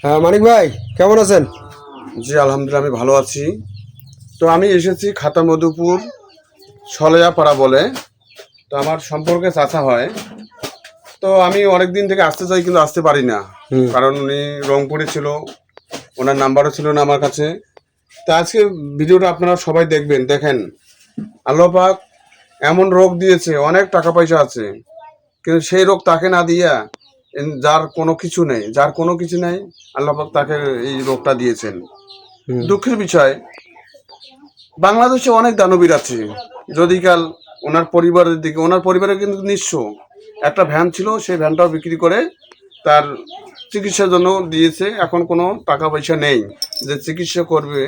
হ্যাঁ মানিক ভাই, কেমন আছেন? জি আলহামদুলিল্লাহ, আমি ভালো আছি। তো আমি এসেছি খাতা মধুপুর সলয়াপাড়া বলে। তো আমার সম্পর্কে চাচা হয়। তো আমি অনেক দিন থেকে আসতে চাই, কিন্তু আসতে পারি না, কারণ উনি রংপুরে ছিল, ওনার নাম্বারও ছিল না আমার কাছে। তা আজকে ভিডিওটা আপনারা সবাই দেখবেন। দেখেন, আল্লাহ পাক এমন রোগ দিয়েছে, অনেক টাকা পয়সা আছে, কিন্তু সেই রোগ তাকে না দিয়া যার কোনো কিছু নেই, আল্লাহ পাক তাকে এই রোগটা দিয়েছেন। দুঃখের বিষয়, বাংলাদেশে অনেক দানবীর আছে। যদি কাল ওনার পরিবারের কিন্তু নিঃস্ব, একটা ভ্যান ছিল, সেই ভ্যানটাও বিক্রি করে তার চিকিৎসার জন্য দিয়েছে। এখন কোনো টাকা পয়সা নেই যে চিকিৎসা করবে,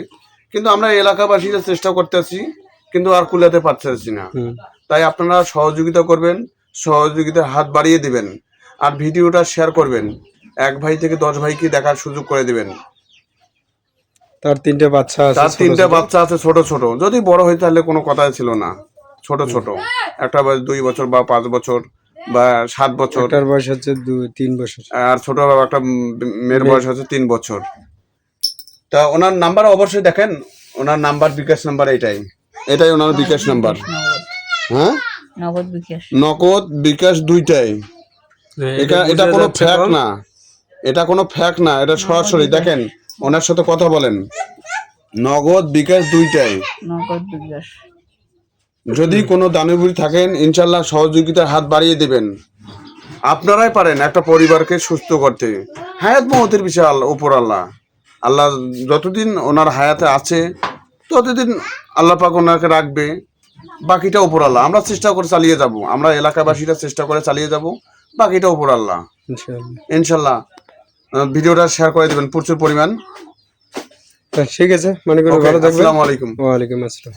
কিন্তু আমরা এলাকাবাসীরা চেষ্টা করতেছি, কিন্তু আর কুলাতে পারতেছি না। তাই আপনারা সহযোগিতা করবেন, সহযোগিতার হাত বাড়িয়ে দিবেন, আর ভিডিওটা শেয়ার করবেন। 1 ভাই থেকে 10 ভাইকে দেখার সুযোগ করে দিবেন। তার 3টে বাচ্চা আছে, তার 3টে বাচ্চা আছে, ছোট ছোট। যদি বড় হয় তাহলে কোনো কথাই ছিল না। ছোট ছোট, একটা 2 বছর বা 5 বছর বা 7 বছর, একটার বয়স হচ্ছে 3 বছর, আর ছোট একটা মেয়ের বয়স হচ্ছে 3 বছর। তা ওনার নাম্বার অবশ্যই দেখেন, ওনার নাম্বার বিকাশ নাম্বার এটাই ওনার বিকাশ নাম্বার। হ্যাঁ, নগদ বিকাশ দুইটাই। এটা কোনো ফ্যাক না, এটা সরাসরি দেখেন, ওনার সাথে কথা বলেন। নগদ বিকাশ দুইটাই। যদি কোনো দানবীর থাকেন, ইনশাল্লাহ সহযোগিতার হাত বাড়িয়ে দেবেন। আপনারাই পারেন একটা পরিবারকে সুস্থ করতে। হায়াত মহতের বিশাল উপর আল্লাহ যতদিন ওনার হায়াতে আছে ততদিন আল্লাহ পাক ওনাকে রাখবে, বাকিটা উপর আল্লাহ। আমরা চেষ্টা করে চালিয়ে যাব, আমরা এলাকাবাসীরা চেষ্টা করে চালিয়ে যাব, বাকিটা উপর আল্লাহ। ইনশাল্লাহ ভিডিওটা শেয়ার করে দেবেন প্রচুর পরিমাণ। ঠিক আছে, মানে ভালো থাকবেন। আসসালামু আলাইকুম। ওয়ালাইকুম আসসালাম।